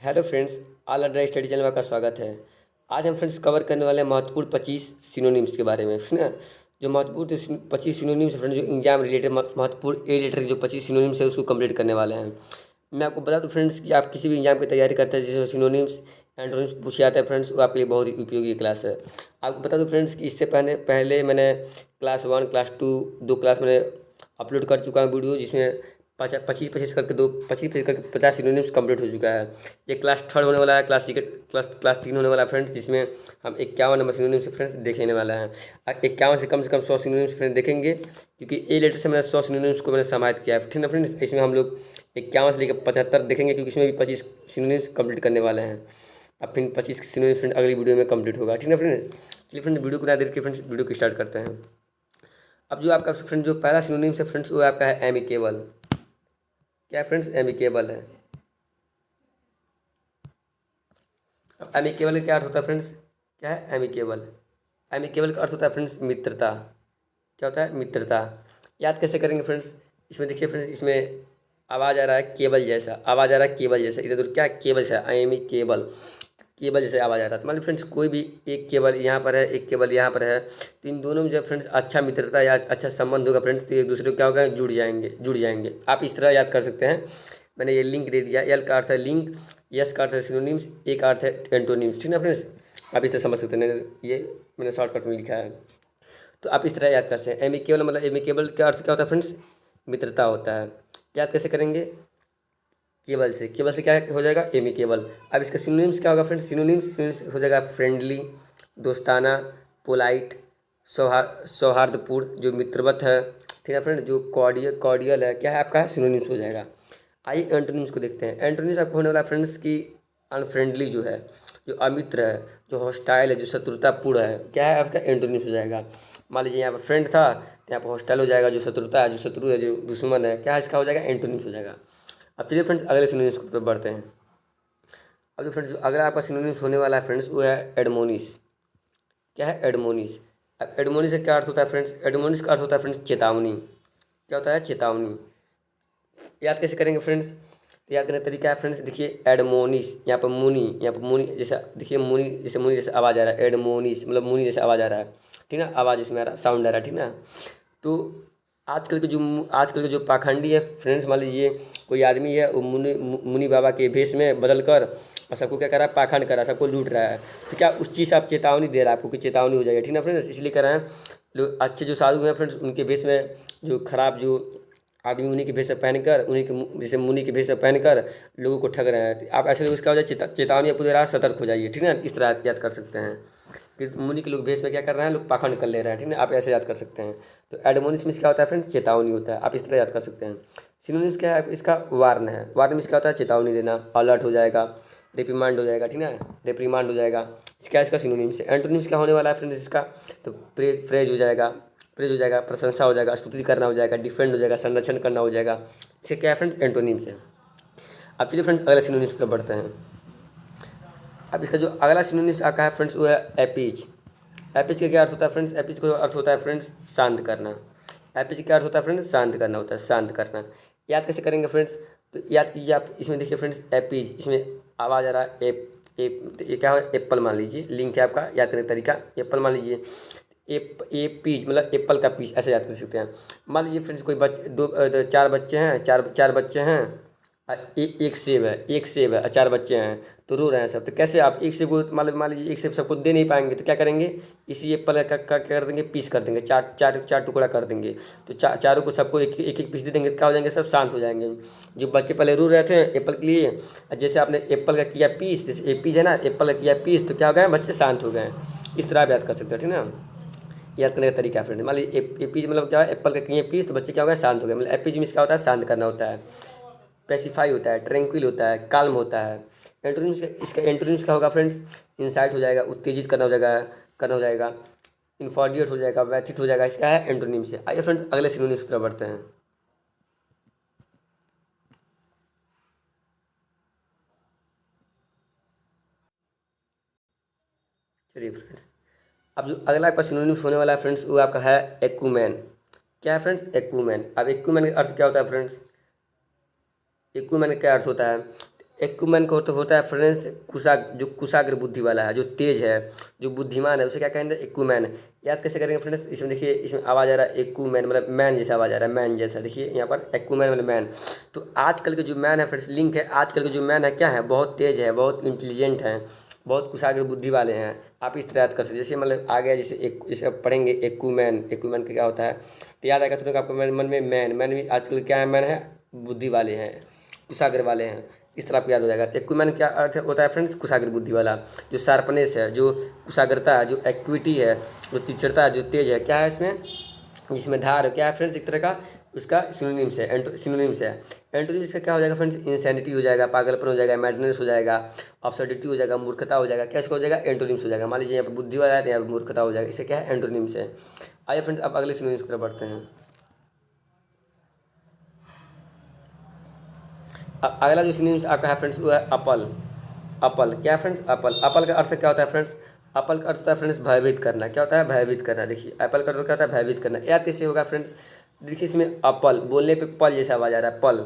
Hello friends, all Adda study channel में आपका स्वागत है। आज हम फ्रेंड्स कवर करने वाले हैं महत्वपूर्ण 25 सिनोनिम्स के बारे में, है ना। जो महत्वपूर्ण 25 सिनोनिम्स फ्रेंड्स, जो एग्जाम रिलेटेड महत्वपूर्ण ए रिलेटेड जो 25 सिनोनिम्स है उसको कंप्लीट करने वाले हैं। मैं आपको बता दूं फ्रेंड्स कि आप किसी भी एग्जाम की तैयारी करते हैं जिसमें सिनोनिम्स एंटोनिम्स पूछे जाते हैं फ्रेंड्स, वो आपके लिए बहुत ही उपयोगी क्लास है। आपको बता दूं फ्रेंड्स कि इससे पहले पहले मैंने क्लास 1 क्लास 2 दो क्लास मैंने अपलोड कर चुका हूँ वीडियो, जिसमें 25-25 करके 25 करके 50 सिनोनिम्स कंप्लीट हो चुका है। ये क्लास 3 होने वाला है, क्लास 3 होने वाला है फ्रेंड्स, जिसमें हम 51 नंबर सिनोनिम्स फ्रेंड्स देखने वाला है। 51 से कम 100 सिनोनिम्स फ्रेंड्स देखेंगे, क्योंकि ए लेटर से मैंने 100 सिनोनिम्स को मैंने समाहित किया है, ठीक है फ्रेंड्स। इसमें हम लोग 51 से लेकर 75 देखेंगे, क्योंकि इसमें भी 25 सिनोनिम्स कंप्लीट करने वाले हैं। अब फिर 25 सिनोनिम्स फ्रेंड अगली वीडियो में कंप्लीट होगा, ठीक है फ्रेंड। चलिए फ्रेंड, वीडियो को ना देख के फ्रेंड्स वीडियो को स्टार्ट करते हैं। अब जो आपका फ्रेंड जो पहला सिनोनिम्स है फ्रेंड्स, वो आपका है एमिकेबल। क्या फ्रेंड्स, एमिकेबल है। अब एमिकेबल का क्या अर्थ होता है फ्रेंड्स? क्या है एमिकेबल? एमिकेबल का अर्थ होता है फ्रेंड्स मित्रता। क्या होता है? मित्रता। याद कैसे करेंगे फ्रेंड्स? इसमें देखिए फ्रेंड्स, इसमें आवाज़ आ रहा है केबल जैसा, आवाज़ आ रहा है केबल जैसा, इधर उधर क्या केबल जैसा, एमिकेबल केबल जैसे आवाज़ आ रहा था। मान लो फ्रेंड्स, कोई भी एक केबल यहाँ पर है, एक केबल यहाँ पर है, तो इन दोनों में जब फ्रेंड्स अच्छा मित्रता या अच्छा संबंध होगा फ्रेंड्स, तो एक दूसरे को क्या होगा, जुड़ जाएंगे। आप इस तरह याद कर सकते हैं। मैंने ये लिंक दे दिया। एल का अर्थ है लिंक, यस का अर्थ है सिनोनिम्स, ए का अर्थ है एंटोनिम्स, ठीक ना फ्रेंड्स। आप इस तरह समझ सकते हैं, ये मैंने शॉर्टकट में लिखा है, तो आप इस तरह याद करते हैं। एमिकेबल मतलब एमिकेबल का अर्थ क्या होता है फ्रेंड्स? मित्रता होता है। याद कैसे करेंगे? केबल से क्या हो जाएगा? एमिकेबल। अब इसका सिनोनिम्स क्या होगा फ्रेंड्स? सिनोनिम्स हो जाएगा फ्रेंडली, दोस्ताना, पोलाइट, सौहार्दपूर्ण, जो मित्रवत है, ठीक है फ्रेंड, जो कॉर्डियल है, क्या है आपका? सिनोनिम्स हो जाएगा। आइए एंटोनिम्स को देखते हैं। एंटोनिम्स आपको होने वाला है फ्रेंड्स की अनफ्रेंडली जो है, जो अमित्र है, जो हॉस्टाइल है, जो शत्रुतापूर्ण है, क्या है आपका? एंटोनिम्स हो जाएगा। मान लीजिए यहाँ पर फ्रेंड था, तो यहाँ पर हॉस्टाइल हो जाएगा, जो शत्रुता है, जो शत्रु है, जो दुश्मन है, क्या है इसका? हो जाएगा एंटोनिम्स हो जाएगा। अब चलिए फ्रेंड्स अगले सिनोनिम्स पर बढ़ते हैं। अब जो फ्रेंड्स अगला आपका सिनोनिम्स होने वाला है फ्रेंड्स, वो है एडमोनिस। क्या है? एडमोनिस। अब एडमोनिस का क्या अर्थ होता है फ्रेंड्स? एडमोनिस का अर्थ होता है फ्रेंड्स चेतावनी। क्या होता है? चेतावनी। याद कैसे करेंगे फ्रेंड्स? तो याद करने का तरीका है फ्रेंड्स, देखिए एडमोनिस, यहाँ पर मुनि, यहाँ पर मुनि जैसा, देखिए मुनि जैसे आवाज़ आ रहा है। एडमोनिस मतलब मुनि जैसे आवाज़ आ रहा है, ठीक ना, आवाज़ इसमें आ रहा, साउंड आ रहा है, ठीक ना। तो आजकल के जो पाखंडी है फ्रेंड्स, मान लीजिए कोई आदमी है, वो मुनि बाबा के भेष में बदल कर और सबको क्या कर रहा है? पाखंड कर रहा है, सबको लूट रहा है। तो क्या उस चीज़ से आप चेतावनी दे रहा है आपको कि चेतावनी हो जाएगी, ठीक ना फ्रेंड्स। इसलिए कर रहे हैं लोग, अच्छे जो साधु हैं फ्रेंड्स, उनके भेष में जो खराब जो आदमी उन्हीं के भेष में पहनकर, उन्हीं के जैसे मुनि के भेष में पहनकर लोगों को ठग रहे हैं। तो आप ऐसे लोग इसका हो जाए चेतावनी आपको दे रहा है, सतर्क हो जाइए, ठीक है ना। इस तरह याद कर सकते हैं कि मुनि के लोग भेष में क्या कर रहे हैं, लोग पाखंड कर ले रहे हैं, ठीक है ना। आप ऐसे याद कर सकते हैं। तो एडमोनिस में क्या होता है फ्रेंड्स? चेतावनी होता है। आप इस तरह याद कर सकते हैं। सिनोनिम्स क्या है इसका? वार्न है। वार्न में क्या होता है? चेतावनी देना, अलर्ट हो जाएगा, रिप्रीमांड हो जाएगा, ठीक है ना, रिप्रीमांड हो जाएगा। क्या इसका सिनोनिम्स है? एंटोनिम्स क्या होने वाला है फ्रेंड्स इसका? तो प्रेज हो जाएगा, प्रशंसा हो जाएगा, स्तुति करना हो जाएगा, डिफेंड हो जाएगा, संरक्षण करना हो जाएगा। इसके क्या है फ्रेंड्स? एंटोनिम्स है। अब चलिए फ्रेंड्स अगले सिनोनिम्स पर बढ़ते हैं। अब इसका जो अगला सिनोनिम्स आता है फ्रेंड्स, वो है एपीज। एपीज का क्या अर्थ होता है फ्रेंड्स? एपीज का अर्थ होता है फ्रेंड्स शांत करना। एपीज का क्या अर्थ होता है फ्रेंड्स? शांत करना होता है, शांत करना। याद कैसे करेंगे फ्रेंड्स? तो याद कीजिए आप, इसमें देखिए फ्रेंड्स एपीज, इसमें आवाज़ आ रहा है एप एप, तो ये क्या है? एप्पल मान लीजिए, लिंक है आपका याद करने का तरीका, एप्पल मान लीजिए। ए पीज मतलब एप्पल का पीस, ऐसे याद कर सकते हैं। मान लीजिए फ्रेंड्स कोई चार बच्चे हैं, चार बच्चे हैं, एक सेब है, और चार बच्चे हैं, तो रो रहे हैं सब। तो कैसे आप एक सेब को मान लीजिए एक सेब सबको दे नहीं पाएंगे, तो क्या करेंगे? इसी एप्पल का क्या कर देंगे? पीस कर देंगे, चार चार चार टुकड़ा कर देंगे। तो चारों को सबको एक एक पीस दे देंगे, तो क्या हो जाएंगे? सब शांत हो जाएंगे। जो बच्चे पहले रो रहे थे एप्पल के लिए, जैसे आपने एप्पल का किया पीस, जैसे ए पीस है ना, एप्पल का किया पीस, तो क्या हो गए? बच्चे शांत हो गए। इस तरह आप याद कर सकते हो, ठीक ना। याद करने का तरीका है फ्रेंड। मान लीजिए एपीज मतलब क्या है? एप्पल का किए पीस, तो बच्चे क्या हो गए? शांत हो गए। मतलब एपीज मीन्स क्या होता है? शांत करना होता है, पेसिफाई होता है, ट्रैंक्विल होता है, काल्म होता है। एंटोनिम्स इसका एंटोनिम्स क्या होगा फ्रेंड्स? इंसाइट हो जाएगा, उत्तेजित करना हो जाएगा, इन्फॉर्डिएट हो जाएगा, व्यथित हो जाएगा। इसका है एंटोनिम्स से। आइए फ्रेंड्स अगले सिनोनिम्स की तरफ बढ़ते हैं। चलिए फ्रेंड्स, अब जो अगला आपका सिनोनिम्स होने वाला है फ्रेंड्स, वो आपका है एक्यूमेन। क्या है फ्रेंड्स? एक्यूमेन। अब एक्यूमेन का अर्थ क्या होता है फ्रेंड्स? एक्यूमेन का क्या अर्थ होता है? एक्यूमेन का तो होता है फ्रेंड्स जो कुशाग्र बुद्धि वाला है, जो तेज है, जो बुद्धिमान है, उसे क्या कहेंगे? एक्यूमेन। याद कैसे करेंगे फ्रेंड्स? इसमें देखिए, इसमें आवाज़ आ रहा है एक्यूमेन, मतलब मैन जैसा आवाज़ आ रहा है, मैन जैसा। देखिए यहाँ पर एक्यूमेन मतलब मैन। तो आजकल के जो मैन है फ्रेंड्स, लिंक है, आजकल के जो मैन है क्या है? बहुत तेज है, बहुत इंटेलिजेंट हैं, बहुत कुशाग्र बुद्धि वाले हैं। आप इस तरह याद कर सकते हैं। जैसे मतलब आ गया, जैसे एक जैसे आप पढ़ेंगे एक्यूमेन, एक्यूमेन का क्या होता है तो याद आएगा तुरंत आपको मन में मैन। मैन भी आजकल क्या है? मैन है, बुद्धि वाले हैं, कुशाग्र वाले हैं। इस तरह आपको याद हो जाएगा। एक्यूमेन क्या अर्थ होता है फ्रेंड्स? कुशाग्र बुद्धि वाला। जो शार्पनेस है, जो कुशाग्रता है, जो एक्विटी है, जो तीक्ष्णता है, जो तेज है, क्या है इसमें? जिसमें धार क्या है फ्रेंड्स? एक तरह का उसका सिनोनिम्स है, सिनोनिम्स है। एंटोनिम्स का क्या हो जाएगा फ्रेंड्स? इंसैनिटी हो जाएगा, पागलपन हो जाएगा, मैडनेस हो जाएगा, अब्सर्डिटी हो जाएगा, मूर्खता हो जाएगा। क्या इसका हो जाएगा? एंटोनिम्स हो जाएगा। मान लीजिए यहाँ पर बुद्धि वाला है तो यहाँ पर मूर्खता हो जाएगा। इसे क्या है? एंटोनिम्स है। आइए फ्रेंड्स अब अगले सिनोनिम्स की तरफ बढ़ते हैं। अगला जो सिनोनिम्स आपका है फ्रेंड्स वो है अपल। अपल क्या फ्रेंड्स? अपल। अपल का अर्थ क्या होता है फ्रेंड्स? अपल का अर्थ होता है फ्रेंड्स भयभीत करना। क्या होता है? भयभीत करना। देखिए एप्पल का अर्थ क्या होता है? भयभीत करना। याद कैसे होगा फ्रेंड्स? देखिए इसमें अपल बोलने पे पल जैसा आवाज़ आ रहा है, पल।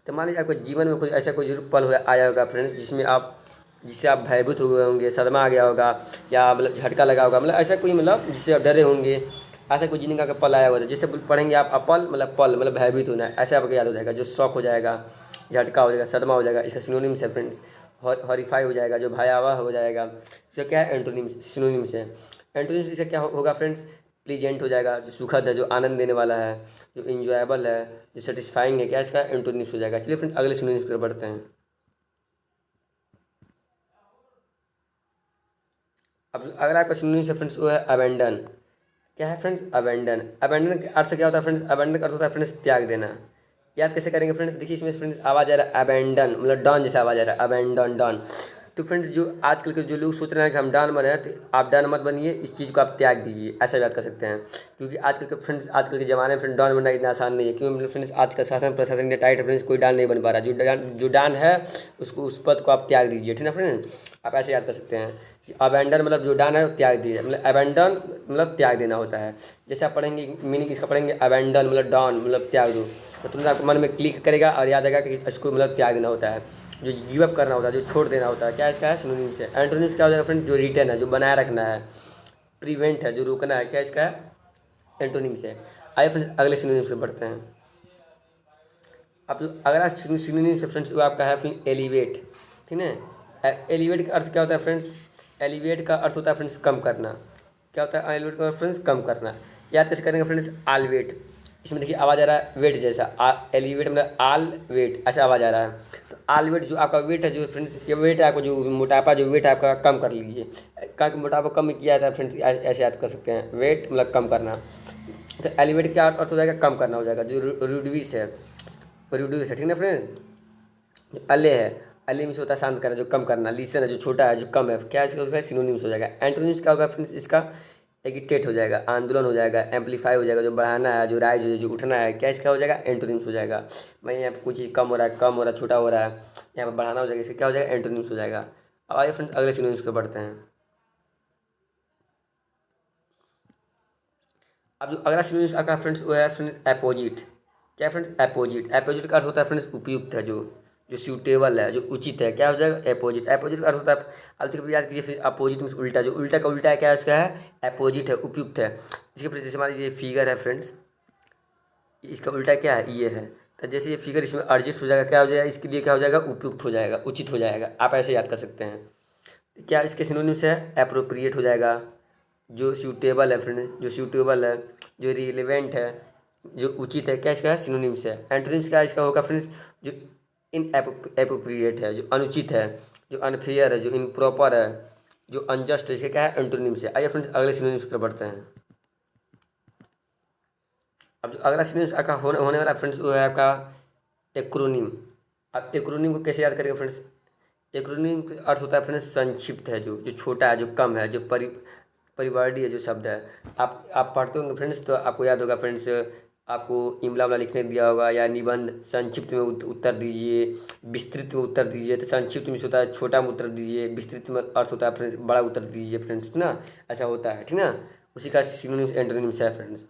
तो मान लीजिए आपको जीवन में कोई ऐसा कोई जरूर पल आया होगा फ्रेंड्स, जिससे आप भयभीत हो गए होंगे, सदमा आ गया होगा, या मतलब झटका लगा होगा, मतलब ऐसा कोई, मतलब जिससे आप डरे होंगे। ऐसा कोई जिंदगी का पल आया हुआ था, जैसे पढ़ेंगे आप अपल मतलब पल, मतलब भयभीत होना है, ऐसे आपको याद हो जाएगा। जो शौक हो जाएगा, झटका हो जाएगा, सदमा हो जाएगा, इसका सिनोनिम्स है फ्रेंड्स। हॉरिफाई हो जाएगा, जो भयावह हो जाएगा, जो क्या है? एंटोनिम्स, सिनोनिम्स है। एंटोनिम्स इसका क्या होगा फ्रेंड्स? प्लीजेंट हो जाएगा, जो सुखद है, जो आनंद देने वाला है, जो इंजॉयबल है, जो सेटिस्फाइंग है, क्या इसका? एंटोनिम्स हो जाएगा। चलिए फ्रेंड्स अगले सिनोनिम्स की तरफ बढ़ते हैं। अब अगर आपका सिनोनिम्स है फ्रेंड्स वो है अबेंडन। क्या है फ्रेंड्स? अबेंडन। अबेंडन का अर्थ क्या होता है फ्रेंड्स? अबेंडन का अर्थ होता है फ्रेंड्स त्याग देना। याद कैसे करेंगे फ्रेंड्स? देखिए इसमें फ्रेंड्स आवाज़ आ रहा है अबेंडन, मतलब डॉन जैसा आवाज़ आ रहा है, अबेंडन, डॉन। तो फ्रेंड्स जो आजकल के जो लोग सोच रहे हैं कि हम डॉन बने हैं, तो आप डॉन मत बनिए, इस चीज़ को आप त्याग दीजिए, ऐसा याद कर सकते हैं। क्योंकि आजकल के फ्रेंड्स, आजकल के ज़माने में फ्रेंड्स डॉन बनना इतना आसान नहीं है, क्योंकि फ्रेंड्स आज का शासन प्रशासन ने टाइट है फ्रेंड्स, कोई डॉन नहीं बन पा रहा। जो डॉन है उसको, उस पद को आप त्याग दीजिए, ठीक है फ्रेंड? आप ऐसे याद कर सकते हैं कि अबेंडन मतलब जो डॉन है वो त्याग दीजिए, मतलब अबेंडन मतलब त्याग देना होता है। जैसे आप पढ़ेंगे मीनिंग इसका पढ़ेंगे अबेंडन मतलब डॉन मतलब त्याग दो, तो तुरंत आपको मन में क्लिक करेगा और याद आएगा कि इसको मतलब त्याग देना होता है, जो गिव अप करना होता है, जो छोड़ देना होता है। क्या इसका है? सिनोनिम्स है। एंटोनिम्स क्या हो जाएगा फ्रेंड? जो रिटर्न है, जो बनाए रखना है, प्रिवेंट है, जो रोकना है, क्या इसका है? एंटोनिम्स है। आइए फ्रेंड्स अगले सिनोनिम्स से बढ़ते हैं। अब जो अगला सिनोनिम्स है फ्रेंड्स वो आपका है फिर एलिवेट, ठीक है। एलिवेट का अर्थ क्या होता है फ्रेंड्स? एलिवेट का अर्थ होता है फ्रेंड्स कम करना। क्या होता है एलिवेट का? फ्रेंड्स कम करना। याद कैसे करेंगे फ्रेंड्स? आल वेट। इसमें देखिए आवाज़ आ रहा है वेट जैसा, एलिवेट मतलब आल वेट, ऐसा आवाज़ आ रहा है। तो आल वेट जो आपका वेट है, जो फ्रेंड्स ये वेट है आपका, जो मोटापा, जो वेट है आपका, कम कर लीजिए। का मोटापा कम किया जाता है फ्रेंड्स, ऐसे याद कर सकते हैं, वेट मतलब कम करना। तो एलिवेट क्या अर्थ हो जाएगा? कम करना हो जाएगा। जो रिड्यूस है, रिड्यूस है, ठीक है फ्रेंड्स। जो अले है, अले मीन्स होता है शांत करना, जो कम करना। लिसन है, जो छोटा है, जो कम है, क्या इसका उसका सिनोनिम्स हो जाएगा। एंटोनिम्स क्या होगा फ्रेंड्स? इसका एगिटेट हो जाएगा, आंदोलन हो जाएगा, एम्पलीफाई हो जाएगा, जो बढ़ाना है, जो राइज है, जो उठना है, क्या इसका हो जाएगा? एंटोनिम्स हो जाएगा। भाई यहाँ पर कुछ चीज़ कम हो रहा है, कम हो रहा है, छोटा हो रहा है, यहाँ पर बढ़ाना हो जाएगा, इसका क्या हो जाएगा? एंटोनिम्स हो जाएगा। अब आइए फ्रेंड्स अगले सिनोनिम्स पे बढ़ते हैं। अब जो अगला सिनोनिम्स आपका फ्रेंड्स वो है फ्रेंड्स अपोजिट। क्या फ्रेंड्स? अपोजिट। अपोजिट का अर्थ होता है फ्रेंड्स उपयुक्त है, जो सूटेबल है, जो उचित है, क्या हो जाएगा? अपोजिट। अपोजिट का अर्थ होता है, अब तक याद कीजिए, फिर अपोजिट मीन्स उल्टा, जो उल्टा का उल्टा है, क्या इसका है? अपोजिट है, उपयुक्त है। इसके फिर जैसे मान लीजिए फिगर है फ्रेंड्स, इसका उल्टा क्या है? ये है। तो जैसे ये फिगर इसमें एडजस्ट हो जाएगा, क्या हो जाएगा? इसके लिए क्या हो जाएगा? उपयुक्त हो जाएगा, उचित हो जाएगा। आप ऐसे याद कर सकते हैं। क्या इसके सिनोनिम्स है? एप्रोप्रिएट हो जाएगा, जो सूटेबल है फ्रेंड, जो सूटेबल है, जो रिलेवेंट है, जो उचित है, क्या इसका है? सिनोनिम्स है। एंटोनिम्स क्या इसका होगा फ्रेंड्स? जो इन एप्रोप्रिएट है, जो अनुचित है, जो अनफेयर है, जो इम्प्रॉपर है, जो अनजस्ट है, इसका क्या है? एंटोनिम्स है। आइए फ्रेंड्स अगले सिनोनिम्स की तरफ बढ़ते हैं। अब जो अगला सिनोनिम्स आपका होने वाला फ्रेंड्स वो है आपका एक्रोनिम। अब एक्रोनिम को कैसे याद करेंगे फ्रेंड्स? एक्रोनिम का अर्थ होता है फ्रेंड्स संक्षिप्त है, जो छोटा है, जो कम है, जो परिवर्डी जो शब्द है। आप पढ़ते होंगे फ्रेंड्स तो आपको याद होगा फ्रेंड्स, आपको इमला वाला लिखने दिया होगा, या निबंध संक्षिप्त में उत्तर दीजिए, विस्तृत में उत्तर दीजिए। तो संक्षिप्त में होता है छोटा में उत्तर दीजिए, विस्तृत में अर्थ होता है फ्रेंड्स बड़ा उत्तर दीजिए फ्रेंड्स, ना ऐसा होता है, ठीक ना। उसी का सिनोनिम्स एंटोनिम्स है फ्रेंड्स।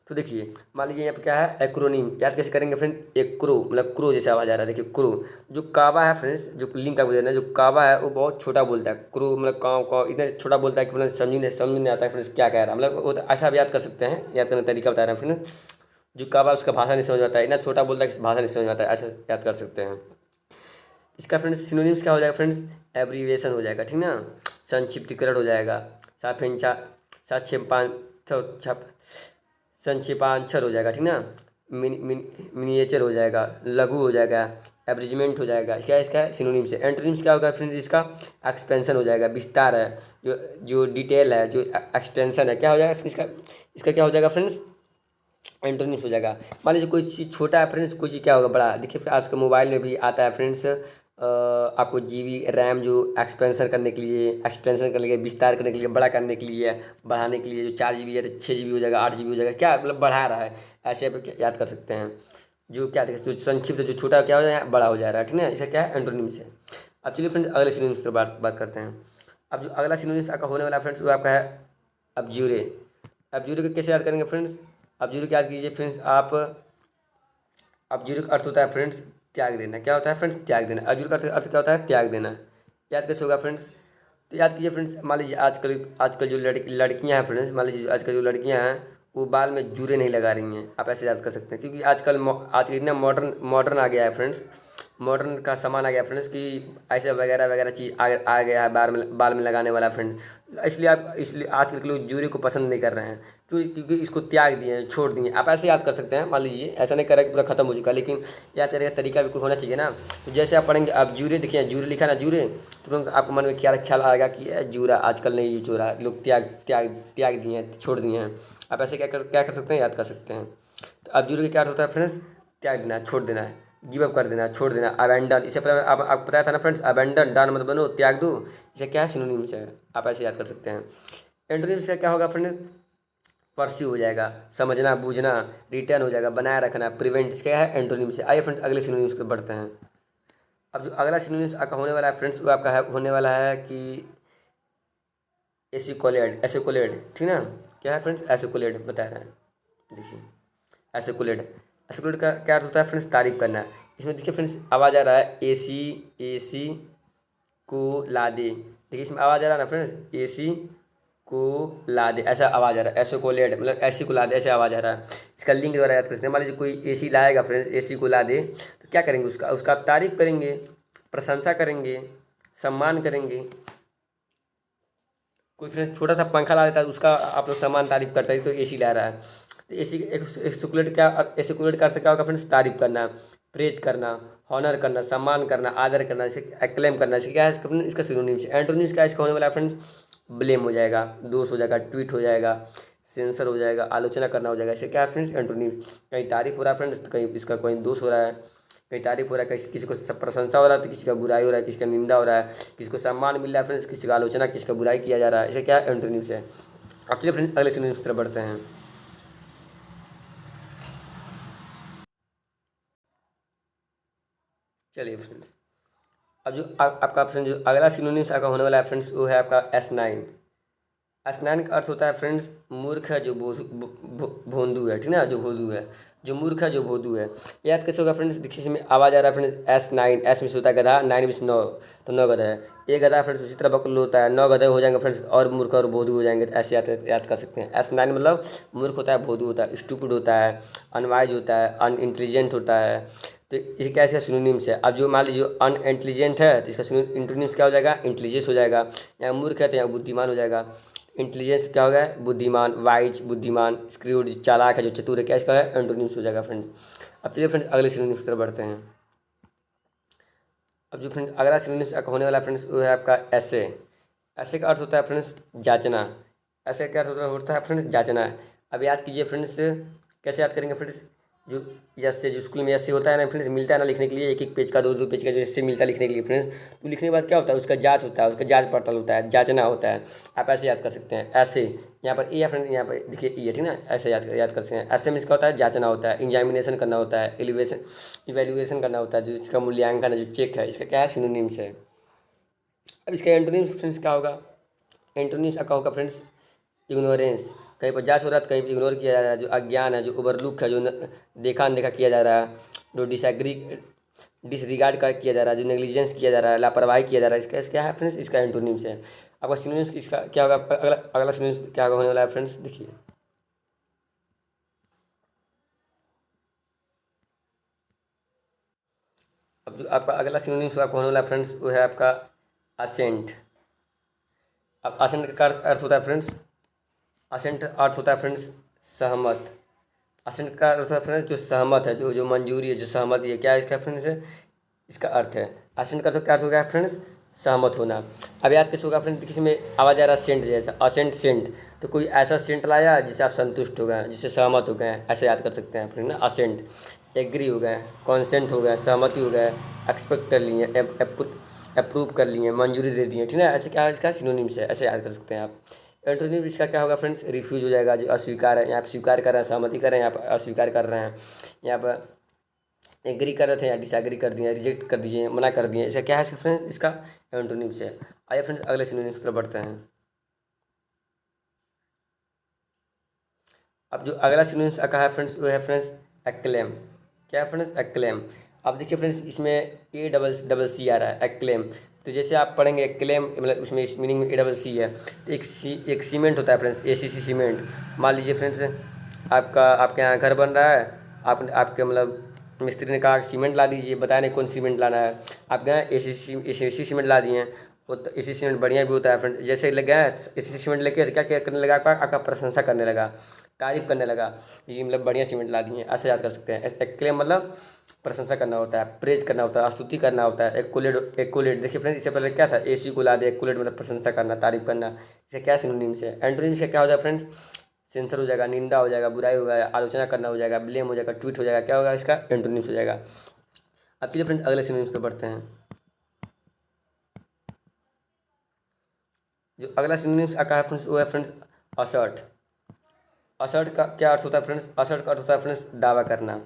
तो देखिए मान लीजिए यहाँ पे क्या है एक्रोनीम, याद कैसे करेंगे फ्रेंड, एक क्रो मतलब क्रो जैसे आवाज़ आ रहा है, देखिए क्रो। जो कावा है फ्रेंड्स, जो लिंक का बोलते हैं, जो कावा है वो बहुत छोटा बोलता है, क्रो मतलब काव काव इतना छोटा बोलता है कि मतलब समझ नहीं आता है फ्रेंड्स क्या कह रहा है, मतलब वो तो ऐसा आप याद कर सकते हैं, याद करने का तरीका बता रहे हैं फ्रेंड। जो कावा उसका भाषा नहीं समझ आता है, इतना छोटा बोलता है कि भाषा नहीं समझ आता है, ऐसा याद कर सकते हैं। इसका फ्रेंड्स सिनोनिम्स क्या हो जाएगा फ्रेंड्स, एब्रीविएशन हो जाएगा, ठीक ना, संक्षिप्तीकरण हो जाएगा, सापेक्षा साक्षेपान छप संक्षेपांचर हो जाएगा, ठीक ना, मिनिएचर हो जाएगा, लघु हो जाएगा, एब्रिजमेंट हो जाएगा, क्या इसका सिनोनिम्स है। एंटोनिम्स क्या होगा फ्रेंड्स, इसका एक्सपेंशन हो जाएगा, विस्तार है, जो जो डिटेल है, जो एक्सटेंशन है, क्या हो जाएगा इसका, इसका क्या हो जाएगा फ्रेंड्स, एंटोनिम्स हो जाएगा। मान लीजिए कोई चीज़ छोटा है फ्रेंड्स, कोई चीज़ क्या होगा बड़ा, देखिए फिर आपके मोबाइल में भी आता है फ्रेंड्स, आपको जीबी रैम जो एक्सपेंशन करने के लिए, एक्सटेंशन करने के लिए, विस्तार करने के लिए, बड़ा करने के लिए, बढ़ाने के लिए, जो 4 GB है तो 6 GB हो जाएगा, 8 GB हो जाएगा, क्या मतलब बढ़ा रहा है, ऐसे आप याद कर सकते हैं। जो क्या देखिए जो संक्षिप्त जो छोटा क्या हो जाएगा बड़ा हो जा रहा है, ठीक है, इसका क्या है एंटोनिम्स है। अब चलिए फ्रेंड्स अगले सिनोनिम्स की बात करते हैं। अब जो अगला सिनोनिम्स आपका होने वाला फ्रेंड्स वो आपका है अब्ज्यूरे। अब्ज्यूरे को कैसे याद करेंगे फ्रेंड्स, अब्ज्यूरे को याद कीजिए फ्रेंड्स आप, अब्ज्यूरे का अर्थ होता है फ्रेंड्स त्याग देना, क्या होता है फ्रेंड्स त्याग देना, अब्ज्यूरे का अर्थ क्या होता है त्याग देना। याद कैसे होगा फ्रेंड्स, तो याद कीजिए फ्रेंड्स, मान लीजिए आजकल आजकल जो लड़कियां हैं फ्रेंड्स, मान लीजिए आजकल जो लड़कियां हैं वो बाल में जूरे नहीं लगा रही हैं, आप ऐसे याद कर सकते हैं, क्योंकि आजकल इतना मॉडर्न मॉडर्न आ गया है फ्रेंड्स, मॉडर्न का सामान आ गया फ्रेंड्स कि ऐसे वगैरह वगैरह चीज़ आ गया है बाल में लगाने वाला फ्रेंड, इसलिए आजकल के लोग जूरे को पसंद नहीं कर रहे हैं, क्योंकि इसको त्याग दिए हैं, छोड़ दिए। आप ऐसे याद कर सकते हैं, मान लीजिए ऐसा नहीं करें कि पूरा खत्म हो चुका, लेकिन याद करने का तरीका भी कोई होना चाहिए ना। तो जैसे आप पढ़ेंगे, आप जूरे देखिए, जूरे लिखा ना जूरे, तुरंत आपको मन में क्या ख्याल आएगा कि जूरा आजकल नहीं यूज हो रहा है, लोग त्याग दिए हैं, छोड़ दिए हैं। आप ऐसे क्या कर सकते हैं, याद कर सकते हैं। तो अब जूरे का क्या होता है फ्रेंड्स, त्याग देना, छोड़ देना है, गिव अप कर देना, छोड़ देना, अबेंडन, इसे पर आपको बताया था ना फ्रेंड्स, अबेंडन डान मत बनो, त्याग दो, इसे क्या है सिनोनिम्स है, आप ऐसे याद कर सकते हैं। एंटोनिम्स का क्या होगा फ्रेंड्स, परस्यू हो जाएगा, समझना बूझना, रिटर्न हो जाएगा, बनाए रखना, प्रिवेंट, क्या है एंटोनिम्स है। आइए फ्रेंड्स अगले सिनोनिम्स पे बढ़ते हैं। अब जो अगला सिनोनिम्स आपका होने वाला है फ्रेंड्स वो आपका है होने वाला है कि एसिकोलेड, एसिकोलेड, ठीक ना, क्या है फ्रेंड्स एसिकोलेड बता रहे हैं, देखिए एसिकुलेट, एसिकुलेट का क्या अर्थ होता है फ्रेंड्स, तारीफ करना है। इसमें देखिए फ्रेंड्स आवाज़ आ रहा है एसी को ला दे, देखिए इसमें आवाज़ आ रहा है ना फ्रेंड्स, एसी को ला दे, ऐसा आवाज़ आ रहा है, एसिकोलेट मतलब ऐसी को ला दे, ऐसे आवाज़ आ रहा है। इसका लिंक द्वारा याद कर सकते हैं, मान लीजिए कोई एसी लाएगा फ्रेंड्स, एसी को ला दे, तो क्या करेंगे, उसका उसका आप तारीफ करेंगे, प्रशंसा करेंगे, सम्मान करेंगे। कोई फ्रेंड्स छोटा सा पंखा ला देता है, उसका आप लोग सम्मान तारीफ करते हैं, तो एसी ला रहा है। तो एसी एसिकुलेट का अर्थ क्या होगा फ्रेंड्स, तारीफ करना, प्रेज करना, हॉनर करना, सम्मान करना, आदर करना, इसे एक्लेम करना, इसे क्या है इसका सिनोनिम्स है। एंटोनिम्स का इसका होने वाला है फ्रेंड्स, ब्लेम हो जाएगा, दोष हो जाएगा, ट्वीट हो जाएगा, सेंसर हो जाएगा, आलोचना करना हो जाएगा, इसे क्या है फ्रेंड्स एंटोनिम्स। कहीं तारीफ हो रहा है फ्रेंड्स, तो कहीं इसका कोई दोष हो रहा है, कहीं तारीफ हो रहा है, कहीं किसी को प्रशंसा हो रहा है, तो किसी का बुराई हो रहा है, किसी का निंदा हो रहा है, किसी को सम्मान मिल रहा है फ्रेंड्स, किसी का आलोचना, किसी का बुराई किया जा रहा है, इसे क्या है एंटोनिम्स है। अब चलिए फ्रेंड्स अगले सिनोनिम्स की तरफ बढ़ते हैं। चलिए फ्रेंड्स, अब जो आपका फ्रेंड्स जो अगला सिनोनिम्स आपका होने वाला है फ्रेंड्स वो है आपका S9। स्नान का अर्थ होता है फ्रेंड्स मूर्ख है, जो भोंदू है, ठीक ना, जो भोंदू है, जो मूर्ख है, जो भोंदू है। याद कैसे होगा फ्रेंड्स, देखिए इसमें आवाज़ आ रहा है फ्रेंड्स S9, एस में से होता है गधा, 9 में से 9, तो 9 गधा है, एक गधा फ्रेंड्स उसी तरह बकुल होता है, 9 गधे हो जाएंगे फ्रेंड्स और मूर्ख और भोंदू हो जाएंगे, तो ऐसे याद कर सकते हैं। S9 मतलब मूर्ख होता है, भोंदू होता है, स्टूपिड होता है, अनवाइज होता है, अनइंटेलिजेंट होता है, तो इसे क्या इसका सिनोनिम्स है। अब जो मान लीजिए अनइंटेलिजेंट है तो इसका इंटोनिम्स क्या हो जाएगा, इंटेलिजेंस हो जाएगा। यहाँ मूर्ख है तो यहाँ बुद्धिमान हो जाएगा। इंटेलिजेंस क्या हो गया, बुद्धिमान, वाइज बुद्धिमान, स्क्रूड चालाक है, जो चतुर है, क्या इसका है एंटोनिम्स हो जाएगा फ्रेंड्स। अब चलिए फ्रेंड्स अगले सिनोनिम्स की तरफ बढ़ते हैं। अब जो फ्रेंड्स अगला सिनोनिम्स होने वाला फ्रेंड्स वो है आपका ऐसे। ऐसे का अर्थ होता है फ्रेंड्स जांचना। ऐसे का अर्थ होता है फ्रेंड्स जांचना। अब याद कीजिए फ्रेंड्स, कैसे याद करेंगे फ्रेंड्स, जो एस्से जो स्कूल में एस्से होता है ना फ्रेंड्स, मिलता है ना लिखने के लिए, एक एक पेज का, दो दो पेज का जो एस्से मिलता है लिखने के लिए फ्रेंड्स, तो लिखने के बाद क्या होता है, उसका जांच होता है, उसका जांच पड़ताल होता है, जांचना होता है। आप ऐसे याद कर सकते हैं ऐसे, यहाँ पर ए या फ्रेंड, यहाँ पर देखिए ई है, ठीक ना, ऐसे याद कर सकते हैं। ऐसे में इसका होता है जांचना होता है, एग्जामिनेशन करना होता है, इवेल्युएशन करना होता है, जो इसका मूल्यांकन है, जो चेक है, इसका क्या है सिनोनिम्स है। अब इसका एंटोनिम्स फ्रेंड्स क्या होगा, एंटोनिम्स का होगा फ्रेंड्स इग्नोरेंस, कहीं पर जांच हो रहा है तो कहीं पर इग्नोर किया जा रहा है, जो अज्ञान है, जो ओवरलुक है, जो देखा अनदेखा किया जा रहा है, जो डिसरिगार्ड कर किया जा रहा है, जो नेग्लिजेंस किया जा रहा है, लापरवाही किया जा रहा है, इसका क्या है फ्रेंड्स, इसका एंटोनिम्स है। आपका सिनोनिम्स इसका क्या होगा, अगला अगला सिनोनिम्स क्या होने वाला है फ्रेंड्स, देखिए। अब जो आपका अगला सिनोनिम्स आपका होने वाला है फ्रेंड्स, वो है आपका असेंट। अब असेंट का अर्थ होता है फ्रेंड्स, असेंट अर्थ होता है फ्रेंड्स सहमत। असेंट का अर्थ होता है फ्रेंड्स जो सहमत है, जो जो मंजूरी है, जो सहमति है, क्या है इसका फ्रेंड्स है, इसका अर्थ है। असेंट का तो क्या अर्थ हो गया फ्रेंड्स, सहमत होना। अब याद कैसे होगा फ्रेंड्स, किसी में आवाज़ आ रहा है सेंट जैसा, असेंट सेंट, तो कोई ऐसा सेंट लाया जिससे आप संतुष्ट हो गए, जिससे सहमत हो गए, ऐसे याद कर सकते हैं फ्रेंड ना, असेंट। एग्री हो गए, कॉन्सेंट हो गए, सहमति हो गए, एक्सपेक्ट कर लिए, अप्रूव कर लिए, मंजूरी दे दी है, ठीक है। ऐसे क्या है, इसका सिनोनिम्स है, ऐसे याद कर सकते हैं आप। एंटोनिम इसका क्या होगा फ्रेंड्स, रिफ्यूज हो जाएगा, जो अस्वीकार है, यहाँ पर स्वीकार कर रहे हैं, सहमति कर रहे हैं, यहाँ पर अस्वीकार कर रहे हैं, यहाँ पर एग्री कर रहे थे या डिसएग्री कर दिए, रिजेक्ट कर दिए, मना कर दिए, इसका क्या है फ्रेंड्स, इसका एंटोनिम्स है। आइए फ्रेंड्स अगले सिनोनिम्स की तरफ बढ़ते हैं। अब जो अगला सिनोनिम्स का है फ्रेंड्स, वो है फ्रेंड्स एक्लेम। क्या है फ्रेंड्स, एक्लेम। अब देखिए फ्रेंड्स, इसमें ए डबल डबल सी आ रहा है, एक्लेम। तो जैसे आप पढ़ेंगे एक्लेम, मतलब उसमें इस मीनिंग में ए डबल सी है, तो एक सीमेंट होता है फ्रेंड्स, ACC सीमेंट। मान लीजिए फ्रेंड्स, आपके यहाँ घर बन रहा है, आप आपके मतलब मिस्त्री ने कहा सीमेंट ला दीजिए, बताया नहीं कौन सीमेंट लाना है, आप गए ACC सीमेंट ला दिए। वो तो ACC सीमेंट बढ़िया भी होता है फ्रेंड्स। जैसे लग गया ACC सीमेंट लेके क्या क्या करने लगा, आपका प्रशंसा करने लगा, तारीफ करने लगा, ये मतलब बढ़िया सीमेंट ला दिए, ऐसे याद कर सकते हैं। एक्लेम मतलब प्रशंसा करना होता है, प्रेज करना होता है, स्तुति करना होता है। एक्कोलेट देखिए फ्रेंड्स, इससे पहले क्या था, AC को ला दिया, एक्कोलेट मतलब प्रशंसा करना, तारीफ करना, इसे क्या सिनोनिम्स है। एंटोनिम्स का क्या हो जाएगा फ्रेंड्स, सेंसर हो जाएगा, निंदा हो जाएगा, बुराई होगा, आलोचना करना हो जाएगा, ब्लेम हो जाएगा, ट्वीट हो जाएगा, क्या होगा, इसका एंटोनिम्स हो जाएगा। अब चलिए फ्रेंड्स अगले सिनोनिम्स पर बढ़ते हैं। जो अगला सिनोनिम्स का है फ्रेंड्स, वो है फ्रेंड्स असर्ट। असर्ट का क्या अर्थ होता है फ्रेंड्स, असर्ट का अर्थ होता है फ्रेंड्स दावा करना।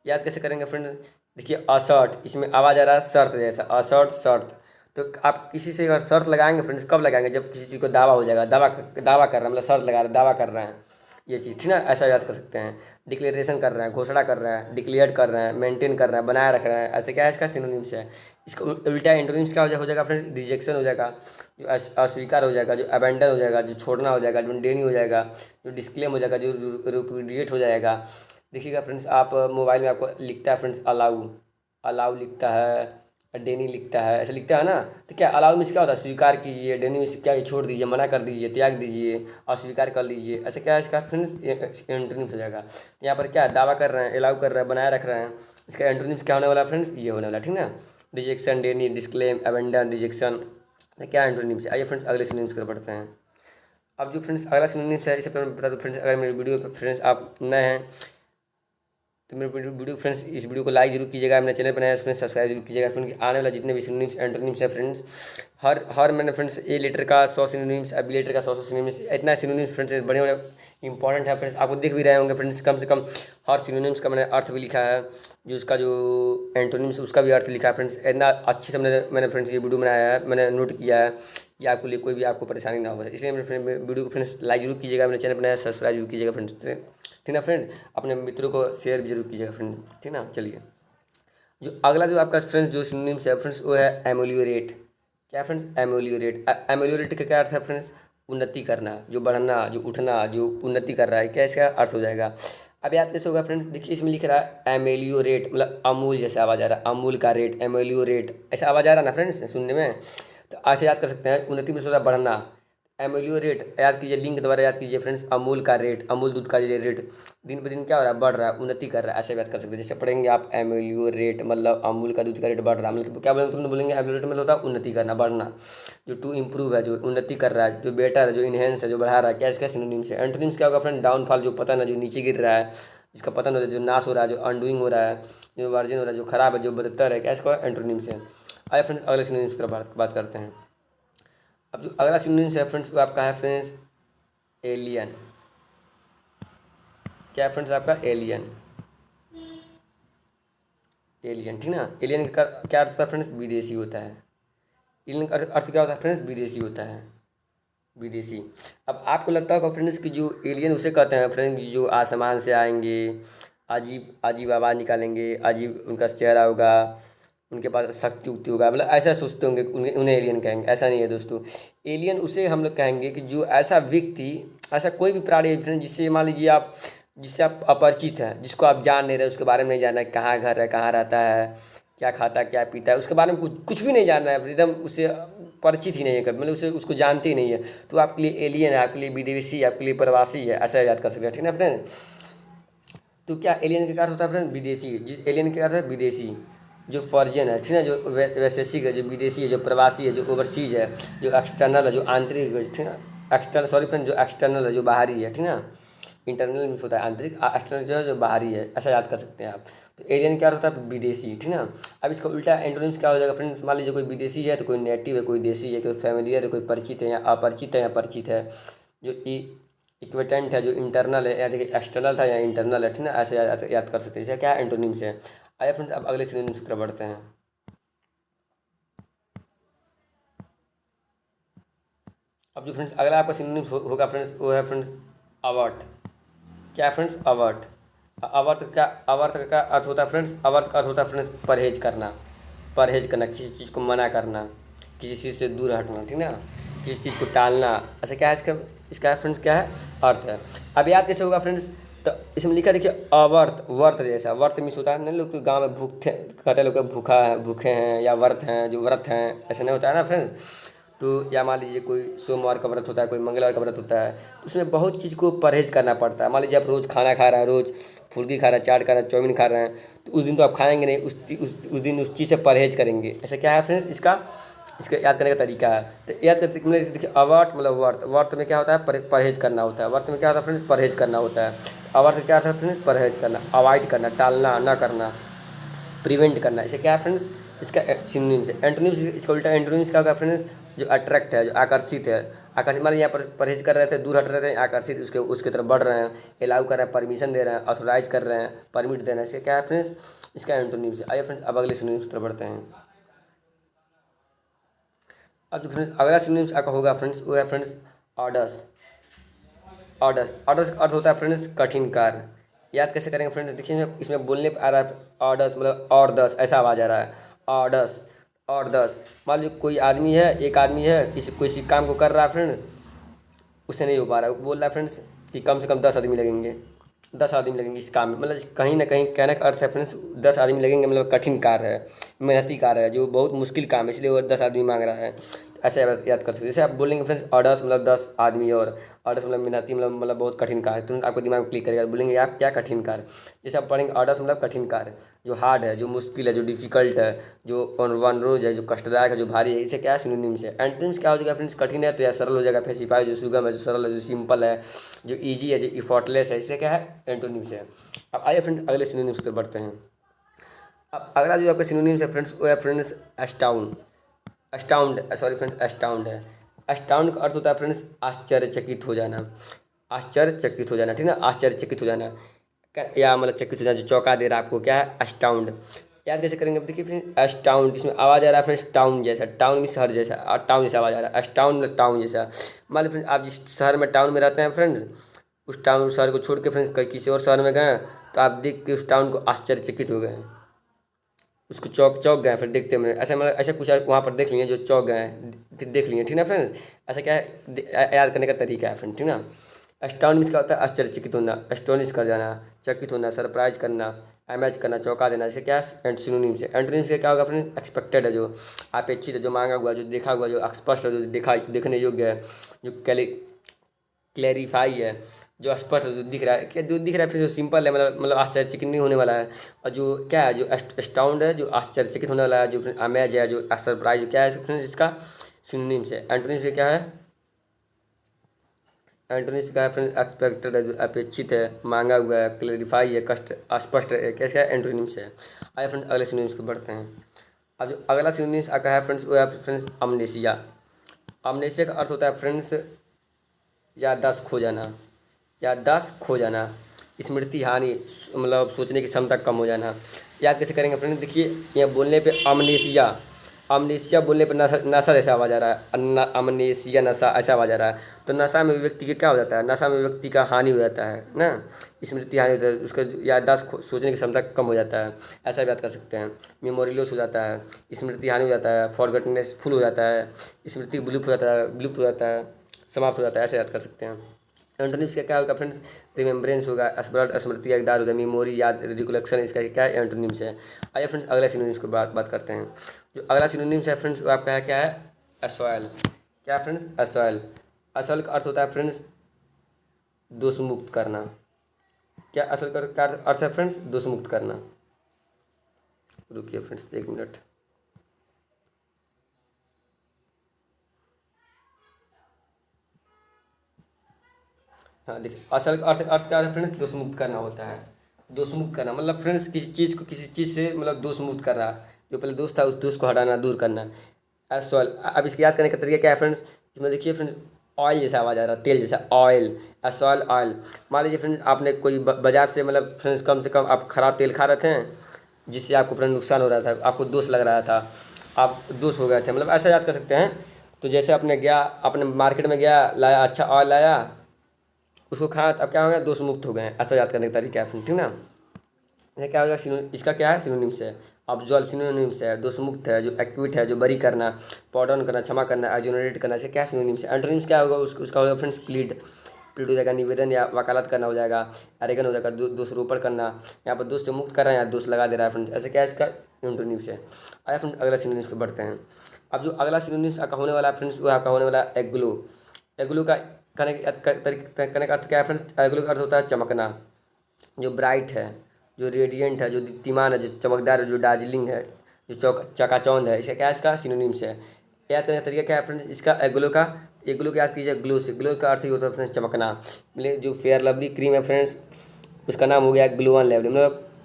याद कैसे करेंगे फ्रेंड्स, देखिए असर्ट, इसमें आवाज़ आ रहा है शर्त जैसा, असर्ट शर्त। तो आप किसी से अगर शर्त लगाएंगे फ्रेंड्स, कब लगाएंगे, जब किसी चीज़ को दावा हो जाएगा, दावा कर रहा है, मतलब शर्त लगा रहा है, दावा कर रहे हैं, ये चीज़, ठीक ना, ऐसा याद कर सकते हैं। डिक्लेरेशन कर रहे हैं, घोषणा कर रहे हैं, डिक्लेयर कर रहे हैं, मेंटेन कर रहे हैं, बनाए रख रहे हैं, ऐसे क्या है, इसका सिनोनिम्स है। इसका उल्टा एंटोनिम्स क्या हो जाएगा फ्रेंड्स, रिजेक्शन हो जाएगा, जो अस्वीकार हो जाएगा, जो अबेंडन हो जाएगा, जो छोड़ना हो जाएगा, जो डेनी हो जाएगा, जो डिस्क्लेम हो जाएगा, जो रिपुडिएट हो जाएगा। देखिएगा फ्रेंड्स, आप मोबाइल में आपको लिखता है फ्रेंड्स अलाउ, अलाउ लिखता है, डेनी लिखता है, ऐसे लिखता है ना। तो क्या अलाउ में क्या होता है, स्वीकार कीजिए, डेनी में क्या है, छोड़ दीजिए, मना कर दीजिए, त्याग दीजिए, अस्वीकार कर लीजिए, ऐसे क्या है, इसका फ्रेंड्स एंटोनिम्स हो जाएगा। यहाँ पर क्या है, दावा कर रहे हैं, अलाउ कर रहे हैं, बनाए रख रहे हैं, इसका एंटोनिम्स क्या होने वाला है फ्रेंड्स, ये होने वाला है, ठीक ना। रिजेक्शन, डेनी, डिस्क्लेम, अबेंडन, रिजेक्शन, क्या एंटोनिम्स है। आइए फ्रेंड्स अगले सिनोनिम्स की तरफ बढ़ते हैं। अब जो फ्रेंड्स अगला सिनोनिम्स है, इसे पहले मैं बता दूं फ्रेंड्स, अगर मेरी वीडियो पर फ्रेंड्स आप नए हैं तो मेरे वीडियो फ्रेंड्स, इस वीडियो को लाइक जरूर कीजिएगा, मेरे चैनल पर नया उसमें सब्सक्राइब जरूर कीजिएगा फ्रेंड्स। आने वाला जितने भी सिनोनिम्स एंटोनिम्स है फ्रेंड्स, हर मैंने फ्रेंड्स ए लेटर का 100 सिनोनिम्स, बी लेटर का 100 सिनोनिम्स, इतना सिनोनिम्स फ्रेंड्स बड़े बड़े इंपॉर्टेंट है फ्रेंड्स, आपको दिख भी रहे होंगे फ्रेंड्स। कम से कम हर सिनोनिम्स का मैंने अर्थ भी लिखा है, जो उसका जो एंटोनिम्स उसका भी अर्थ लिखा है फ्रेंड्स। इतना अच्छे से मैंने फ्रेंड्स ये वीडियो बनाया है, मैंने नोट किया है कि आपको लिए कोई भी आपको परेशानी ना हो, इसलिए मेरे फ्रेंड वीडियो को फ्रेंड्स लाइक जरूर कीजिएगा, मेरे चैनल बनाया सब्सक्राइब जरूर कीजिएगा फ्रेंड्स, ठीक ना फ्रेंड। अपने मित्रों को शेयर भी जरूर कीजिएगा फ्रेंड, ठीक ना। चलिए, जो अगला जो आपका फ्रेंड्स जो सिनोनिम्स है फ्रेंड्स, वो है एमेलियोरेट। क्या है फ्रेंड्स, एमेलियोरेट। एमेलियोरेट का क्या अर्थ है फ्रेंड्स, उन्नति करना, जो बढ़ना, जो उठना, जो उन्नति कर रहा है, क्या इसका अर्थ हो जाएगा। अब याद कैसे होगा फ्रेंड्स, देखिए इसमें लिख रहा है एमेलियोरेट, मतलब अमूल जैसे आवाज़ आ रहा है, अमूल का रेट, एमेलियोरेट, ऐसा आवाज़ आ रहा है ना फ्रेंड्स सुनने में। तो ऐसे याद कर सकते हैं, उन्नति में सोचा बढ़ना, एमेलियोरेट याद कीजिए, लिंक द्वारा याद कीजिए फ्रेंड्स, अमूल का रेट, अमूल दूध का ये रेट दिन पर दिन क्या हो रहा है, बढ़ रहा है, उन्नति कर रहा है, ऐसे बात कर सकते हैं। जैसे पढ़ेंगे आप एमेलियोरेट मतलब अमूल का दूध का रेट बढ़ रहा है, मतलब क्या बोलेंगे, तुम बोलेंगे एमेलियोरेट मतलब होता है उन्नति करना, बढ़ना। जो टू इम्प्रूव है, जो उन्नति कर रहा है, जो बेटर है, जो इनहेंस है, जो बढ़ा रहा है, क्या इसका सिनोनिम्स है। एंटोनिम्स क्या होगा फ्रेंड, डाउनफॉल, जो पतन है, जो नीचे गिर रहा है, जिसका पतन हो रहा है, जो नाश हो रहा है, जो अनडूइंग हो रहा है, जो वर्जिन हो रहा है, जो खराब है, जो बदतर है, क्या इसका एंटोनिम्स है। आइए फ्रेंड्स अगले सिनोनिम्स की तरफ बात करते हैं। अब जो अगला सिनोनिम्स है फ्रेंड्स, वो आपका है फ्रेंड्स एलियन। क्या है फ्रेंड्स आपका, एलियन, एलियन, ठीक ना। एलियन का क्या अर्थ होता है फ्रेंड्स, विदेशी होता है। एलियन का अर्थ क्या होता है फ्रेंड्स, विदेशी होता है। विदेशी। अब आपको लगता होगा फ्रेंड्स कि जो एलियन उसे कहते हैं फ्रेंड्स, जो आसमान से आएंगे, अजीब अजीब आवाज़ निकालेंगे, अजीब उनका चेहरा होगा, उनके पास शक्ति उक्ति होगा, मतलब ऐसा सोचते होंगे, उन्हें उन्हें एलियन कहेंगे। ऐसा नहीं है दोस्तों। एलियन उसे हम लोग कहेंगे कि जो ऐसा व्यक्ति, ऐसा कोई भी प्राणी है फ्रेंड, जिससे मान लीजिए आप, जिससे आप अपरिचित हैं, जिसको आप जान नहीं रहे, उसके बारे में नहीं जानना है, कहाँ घर है, कहाँ रहता है, क्या खाता है, क्या पीता है, उसके बारे में कुछ कुछ भी नहीं जानना है, एकदम उससे परिचित ही नहीं है कभी, मतलब उसे उसको जानते ही नहीं है, तो आपके लिए एलियन है, आपके लिए विदेशी, आपके लिए प्रवासी है, ऐसा याद कर सकते हैं। ठीक है ना फ्रेंड। तो क्या एलियन का अर्थ होता है फ्रेंड विदेशी, जिस एलियन का अर्थ है विदेशी, जो फॉरेन है, ठीक है ना, जो वैशेषिक है, जो विदेशी है, जो प्रवासी है, जो ओवरसीज है, जो एक्सटर्नल है, जो आंतरिक है, ठीक है ना, एक्सटर्नल, सॉरी फ्रेंड, जो एक्सटर्नल है, जो बाहरी है, ठीक है ना, इंटरनल मीन्स होता है आंतरिक, एक्सटर्नल जो है जो बाहरी है, ऐसा याद कर सकते हैं आप। तो एलियन क्या होता है विदेशी, ठीक है ना। अब इसका उल्टा एंटोनिम्स क्या हो जाएगा फ्रेंड्स, मान लीजिए कोई विदेशी है तो कोई नेटिव है, कोई देशी है, कोई फैमिलियर है, कोई परिचित है या अपरिचित है या परिचित है, जो इक्वेटेंट है, जो इंटरनल है, या देखिए एक्सटर्नल था या इंटरनल है, ठीक है ना, ऐसे याद कर सकते हैं। इसे क्या है एंटोनिम्स है। आइए फ्रेंड्स अब अगले सिनोनिम्स की तरफ बढ़ते हैं। अब जो फ्रेंड्स अगला आपका सिनोनिम्स होगा फ्रेंड्स, वो है फ्रेंड्स अवर्ट। क्या है फ्रेंड्स अवर्ट। अवर्थ का अर्थ होता है फ्रेंड्स, अवर्थ का अर्थ होता है फ्रेंड्स परहेज करना, परहेज करना, किसी चीज़ को मना करना, किसी चीज़ से दूर हटना, ठीक ना, किसी चीज़ को टालना, ऐसा क्या है इसका, इसका फ्रेंड्स क्या है अर्थ है। अब याद कैसे होगा फ्रेंड्स, तो इसमें लिखा देखिए अवर्थ, वर्थ जैसा, वर्थ मीन्स होता है ना, लोग गाँव में भूखे कहते हैं, लोग भूखा है, भूखे हैं, या व्रत हैं, जो व्रत हैं, ऐसा नहीं होता है ना फ्रेंड्स। तो या मान लीजिए कोई सोमवार का व्रत होता है, कोई मंगलवार का व्रत होता है, तो उसमें बहुत चीज़ को परहेज करना पड़ता है। मान लीजिए आप रोज़ खाना खा रहे हैं, रोज़ फुल्की खा रहे हैं, चाट खा रहे हैं, चाउमीन खा रहे हैं, तो उस दिन तो आप खाएंगे नहीं, उस दिन उस चीज़ से परहेज करेंगे। ऐसा क्या है फ्रेंड्स इसका, इसका याद करने का तरीका है। तो याद करते मतलब देखिए अवर्ट मतलब वर्त, वर्त में क्या होता है परहेज करना होता है, वर्त में क्या होता है फ्रेंड्स परहेज करना होता है। अवर्त क्या होता है फ्रेंड्स परहेज करना, अवॉइड करना, टालना, ना करना, प्रिवेंट करना। इसे क्या है फ्रेंड्स इसका सिनोनिम्स है। एंटोनिम्स इसका उल्टा एंटोनिम्स क्या होगा फ्रेंड्स, जो अट्रैक्ट है, जो आकर्षित है, आकर्षित मान लीजिए यहाँ पर परहेज कर रहे थे, दूर हट रहे थे, आकर्षित उसके उसके तरफ बढ़ रहे हैं, अलाउ कर रहे हैं, परमिशन दे रहे हैं, ऑथोराइज कर रहे हैं, परमिट दे रहे हैं, इसका क्या है फ्रेंड्स इसका एंटोनिम्स है। आइए फ्रेंड्स अब अगले सिनोनिम्स की तरफ बढ़ते हैं। अब जो फ्रेंड्स अगला सिनोनिम्स आपका होगा फ्रेंड्स, वो है फ्रेंड्स ऑर्डर्स। ऑर्डर्स, ऑर्डर्स का अर्थ होता है फ्रेंड्स कठिन कार्य। याद कैसे करेंगे फ्रेंड्स, देखिए इसमें बोलने पर आ रहा है ऑर्डर्स, मतलब और 10 ऐसा आवाज़ आ रहा है, ऑर्डर्स और 10। मान लीजिए कोई आदमी है, एक आदमी है, किसी काम को कर रहा है फ्रेंड्स, उससे नहीं हो पा रहा है, वो बोल रहा है फ्रेंड्स कि कम से कम 10 आदमी लगेंगे, 10 आदमी लगेंगे इस काम में, मतलब कहीं ना कहीं कहने का अर्थ है फ्रेंड्स 10 आदमी लगेंगे, मतलब कठिन कार्य है, मेहनती कार्य है, जो बहुत मुश्किल काम है, इसलिए वो 10 आदमी मांग रहा है। ऐसे याद कर सकते हैं। जैसे आप बोलेंगे फ्रेंड्स ऑर्डर्स मतलब 10 आदमी, और ऑर्डर्स मतलब मेहनती मतलब बहुत कठिन कार्य, तुरंत आपको दिमाग में क्लिक करेगा, बोलेंगे आप क्या कठिन कार्य। जैसे आप पढ़ेंगे ऑर्डर्स मतलब कठिन कार्य, जो हार्ड है, जो मुश्किल है, जो डिफिकल्ट है, जो ऑन वन रोज है, जो कष्टदायक है, जो भारी है, इसे क्या है सिनोनिम्स है। एंटोनिम्स क्या हो जाएगा फ्रेंड्स, कठिन है तो या सरल हो जाएगा, फेसिफाई जो सुगम है, जो सरल है, जो सिंपल है, जो ईजी है, जो इफॉर्टलेस है, इसे क्या है एंटोनिम्स है। अब आइए फ्रेंड्स अगले सिनोनिम्स पर बढ़ते हैं। अब अगला जो आपका सिनोनिम्स है फ्रेंड्स, वो है फ्रेंड्स एस्टाउंड। अस्टाउंड सॉरी फ्रेंड्स अस्टाउंड है। अस्टाउंड का अर्थ होता है फ्रेंड्स आश्चर्यचकित हो जाना, आश्चर्यचकित हो जाना, ठीक है ना, आश्चर्यचकित हो जाना, या मतलब चकित हो जाना, जो चौंका दे रहा है आपको, क्या है अस्टाउंड। याद कैसे करेंगे, अब देखिए फ्रेंड्स अस्टाउंड, इसमें आवाज़ आ रहा है फ्रेंड्स टाउन जैसा, टाउन में शहर जैसा, टाउन जैसा आवाज़ आ रहा है, अस्टाउंड मतलब टाउन जैसा। मान लीजिए फ्रेंड्स आप जिस शहर में टाउन में रहते हैं फ्रेंड्स, उस टाउन शहर को छोड़ के फ्रेंड्स कहीं किसी और शहर में गए, तो आप देख के उस टाउन को आश्चर्यचकित हो गए, उसको चौक चौक गए, फिर देखते हैं ऐसा, मतलब ऐसा कुछ वहाँ पर देख लिए जो चौक गए देख लिए, ठीक ना फ्रेंड्स। ऐसा क्या है याद करने का तरीका है फ्रेंड, ठीक ना। अस्टाउंड मीन्स क्या होता है आश्चर्यचकित होना, एस्टोनिश कर जाना, चकित होना, सरप्राइज करना, अमेज करना, चौंका देना, इसे क्या है सिनोनिम्स है। एंटोनिम्स से क्या होगा फ्रेंड्स एक्सपेक्टेड है, जो अपेक्षित है, जो मांगा हुआ, जो देखा हुआ, जो स्पष्ट है, जो देखने योग्य है, जो क्लैरिफाई है, जो स्पष्ट है, जो दिख रहा है, क्या जो दिख रहा है फिर जो सिंपल है, मतलब आश्चर्यचकित नहीं होने वाला है। और जो क्या है जो अस्टाउंड है, जो आश्चर्यचकित होने वाला है, जो अमेज है, जो सरप्राइज, क्या है फ्रेंड्स इसका सिनोनिम्स है। एंटोनिम्स से क्या है, एंटोनिम्स का है फ्रेंड्स एक्सपेक्टेड है, जो अपेक्षित है, मांगा हुआ है, क्लैरिफाई है, कष्ट स्पष्ट है, कैसे है एंटोनिम्स है। आइए फ्रेंड्स अगले सिनोनिम्स को बढ़ते हैं। अब जो अगला सिनोनिम्स आता है फ्रेंड्स, वो है फ्रेंड्स अमनेसिया। अमनेसिया का अर्थ होता है फ्रेंड्स याददाश्त खो जाना, याददाश्त खो जाना, स्मृति हानि, मतलब सोचने की क्षमता कम हो जाना। याद कैसे करेंगे फ्रेंड्स, देखिए यहाँ बोलने पे अमनेसिया, अमनेशिया बोलने पर नशा नशा जैसा आवाज़ आ रहा है, अमनेशिया नशा ऐसा आवाज़ आ रहा है। तो नशा में व्यक्ति का क्या हो जाता है, नशा में व्यक्ति का हानि हो जाता है ना, स्मृति हानि होता है, उसका याददाश्त सोचने की क्षमता कम हो जाता है, ऐसा भी बात कर सकते हैं। मेमोरी लॉस हो जाता है, स्मृति हानि हो जाता है, फॉरगेटनेस फुल हो जाता है, स्मृति विलुप्त हो जाता है, विलुप्त हो जाता है, समाप्त हो जाता है, ऐसे याद कर सकते हैं। एंटोनिम्स का क्या होगा फ्रेंड्स, रिमेम्बरेंस होगा, स्मृति का याद होगा, मेमोरी याद रिकोलेक्शन, इसका क्या है एंटोनिम्स है। आइए फ्रेंड्स अगले सिनोनिम्स की बात करते हैं। जो अगला सिनोनिम्स है फ्रेंड्स वो आपका है क्या है, असॉयल। क्या फ्रेंड्स, असॉयल। असॉयल का अर्थ होता है फ्रेंड्स दोष मुक्त करना। क्या असॉयल का अर्थ है फ्रेंड्स, दोष मुक्त करना। रुकिए फ्रेंड्स 1 मिनट। हाँ देखिए, असल अर्थ अर्थ क्या है फ्रेंड्स, दोष मुक्त करना होता है। दोष मुक्त करना मतलब फ्रेंड्स किसी चीज़ को किसी चीज़ से मतलब दोष मुक्त कर रहा, जो पहले दोष था उस दोष को हटाना, दूर करना। एसॉयल, अब इसके याद करने का तरीका क्या है फ्रेंड्स, इसमें देखिए फ्रेंड्स ऑयल जैसा आवाज़ आ रहा है, तेल जैसा, ऑयल, एसॉयल ऑयल। मान लीजिए फ्रेंड्स आपने कोई बाजार से मतलब फ्रेंड्स कम से कम आप खराब तेल खा रहे थे, जिससे आपको फ्रेंड नुकसान हो रहा था, आपको दोष लग रहा था, आप दोष हो गए थे, मतलब ऐसा याद कर सकते हैं। तो जैसे आपने गया, अपने मार्केट में गया, लाया अच्छा ऑयल लाया, उसको खाया, अब क्या हो गया, दोष मुक्त हो गए। ऐसा याद करने का तरीका है फ्रेंड, ठीक ना। ये क्या होगा, इसका क्या है, सिनोनिम्स है। अब्जॉल्व सिनोनिम्स है, दोष मुक्त है, जो एक्विट है, जो बरी करना, पॉर्डन करना, क्षमा करना, एक्सोनरेट करना, इसका क्या सिनोनिम्स है। एंटोनिम्स क्या होगा, उसका होगा फ्रेंड्स प्लीड। प्लीड हो जाएगा निवेदन या वकालत करना हो जाएगा, एरेगन हो जाएगा दोषारोपण करना, यहाँ पर दोष से मुक्त कर रहा है, यहाँ दोष लगा दे रहा है फ्रेंड्स, ऐसे क्या है इसका एंटोनिम्स है। आया फ्रेंड्स अगला सिनोनिम्स पे बढ़ते हैं। अब जो अगला सिनोनिम्स आपका होने वाला है फ्रेंड्स, वो आपका होने वाला है एग्लो। एग्लो का करने का अर्थ क्या है फ्रेंड्स, एग्लो का अर्थ होता है चमकना, जो ब्राइट है, जो रेडियंट है, जो दीप्तिमान है, जो चमकदार है, जो दार्जिलिंग है, जो चकाचौंध है, इसका क्या है, इसका सिनोनिम्स है। याद करने का तरीका क्या है फ्रेंड्स, इसका एग्लो का, एग्लो को याद कीजिए ग्लो से। ग्लो का अर्थ ही होता है फ्रेंड्स चमकना। मतलब जो फेयर लवली क्रीम है फ्रेंड्स, उसका नाम हो गया ग्लोवन लैवली,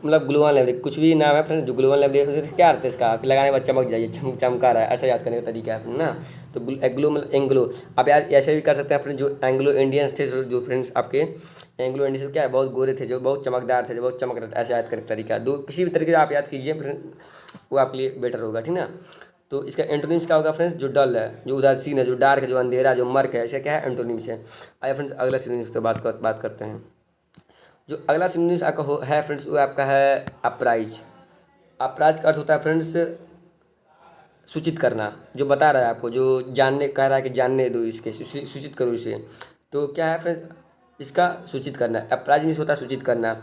मतलब ग्लोवन लैवली, कुछ भी नाम है फ्रेंड्स, जो ग्लोवन लैवली क्या अर्थ है इसका, कि लगाने के बाद चमक जाइए, चमका रहा है, ऐसा याद करने का तरीका है फ्रेंड ना। तो एग्लो मतलब एंग्लो। आप याद ऐसे भी कर सकते हैं फ्रेंड, जो एंग्लो इंडियंस थे, जो फ्रेंड्स आपके एंग्लो इंडियंस क्या है, बहुत गोरे थे, जो बहुत चमकदार थे, जो बहुत चमक रहे थे, ऐसा याद करने का तरीका। दो किसी भी तरीके से आप याद कीजिए फ्रेंड, वो आपके लिए बेटर होगा, ठीक ना। तो इसका एंटोनिम्स क्या होगा फ्रेंड्स, जो डल है, जो उदासीन है, जो डार्क है, जो अंधेरा, जो मर्क है, इसका क्या है एंटोनिम्स है। आइए फ्रेंड्स अगला सिनोनिम्स पे बात करते हैं। जो अगला सिनोनिम्स आपका है फ्रेंड्स, वो आपका है अपराइज। अपराज का अर्थ होता है फ्रेंड्स सूचित करना, जो बता रहा है आपको, जो जानने कह रहा है कि जानने दो इसके, सूचित करो इसे। तो क्या है फ्रेंड्स, इसका सूचित करना, अपराज मीन्स होता है सूचित करना।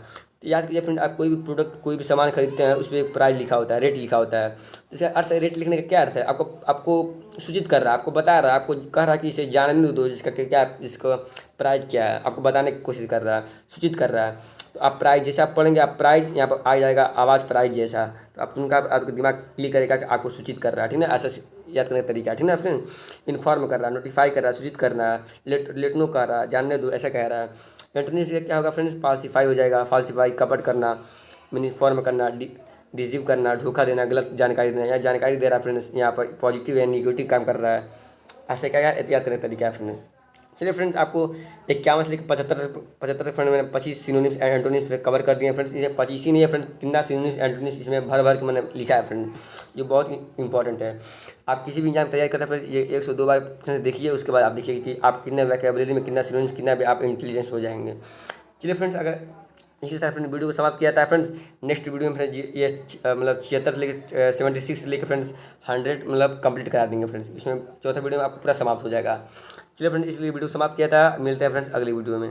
तो याद कीजिए फ्रेंड, आप कोई भी प्रोडक्ट, कोई भी सामान खरीदते हैं, उस पर एक प्राइस लिखा होता है, रेट लिखा होता है। तो इसका अर्थ है, रेट लिखने का क्या अर्थ है, आपको आपको सूचित कर रहा है, आपको बता रहा है, आपको कह रहा है कि इसे जानने दो, जिसका क्या, इसका प्राइस क्या है, आपको बताने की कोशिश कर रहा है, सूचित कर रहा है। तो आप प्राइस जैसे आप पढ़ेंगे, आप प्राइस यहाँ पर आ जाएगा आवाज़ प्राइस जैसा, तो आप उनका आपका दिमाग क्लिक करेगा कि आपको सूचित कर रहा है, ठीक है। ऐसा याद करने का तरीका है, ठीक है फ्रेंड। इन्फॉर्म कर रहा है, नोटिफाई कर रहा है, सूचित करना है, लेटनो कह रहा है, जानने दो ऐसा कह रहा है। एंटोनिम्स का क्या होगा फ्रेंड्स, फाल्सीफाई हो जाएगा, फाल्सीफाई कपट करना, इन्फॉर्म करना, डिसीव करना, धोखा देना, गलत जानकारी देना, या जानकारी दे रहा है फ्रेंड्स, यहाँ पर पॉजिटिव या निगेटिव काम कर रहा है, ऐसे क्या याद करने का तरीका है फ्रेंड्स। चलिए फ्रेंड्स, आपको 51 से लेकर 75 फ्रेंड मैंने 25 सिनोनिम्स एंड एंटोनिम्स कवर कर दिए हैं फ्रेंड्स। ये 25 ही नहीं है फ्रेंड्स, कितना सिनोनिम्स एंटोनिम्स इसमें भर भर के मैंने लिखा है फ्रेंड्स, जो बहुत इंपॉर्टेंट है। आप किसी भी एग्जाम तैयारी करते हैं फ्रेंड्स, ये 102 बार फ्रेंड्स देखिए, उसके बाद आप देखिए कि आप कितने वोकैबुलरी में, कितना सिनोनिम्स, कितना भी आप इंटेलिजेंस हो जाएंगे। चलिए फ्रेंड्स, अगर इसी तरह फ्रेंड वीडियो को समाप्त किया था फ्रेंड्स। नेक्स्ट वीडियो में फ्रेंड्स ये मतलब 76 से लेकर 76 से लेकर फ्रेंड्स 100 मतलब कंप्लीट करा देंगे फ्रेंड्स। इसमें चौथा वीडियो में आपको पूरा समाप्त हो जाएगा। चलिए फ्रेंड्स, इसलिए वीडियो समाप्त किया था, मिलते हैं फ्रेंड्स अगली वीडियो में।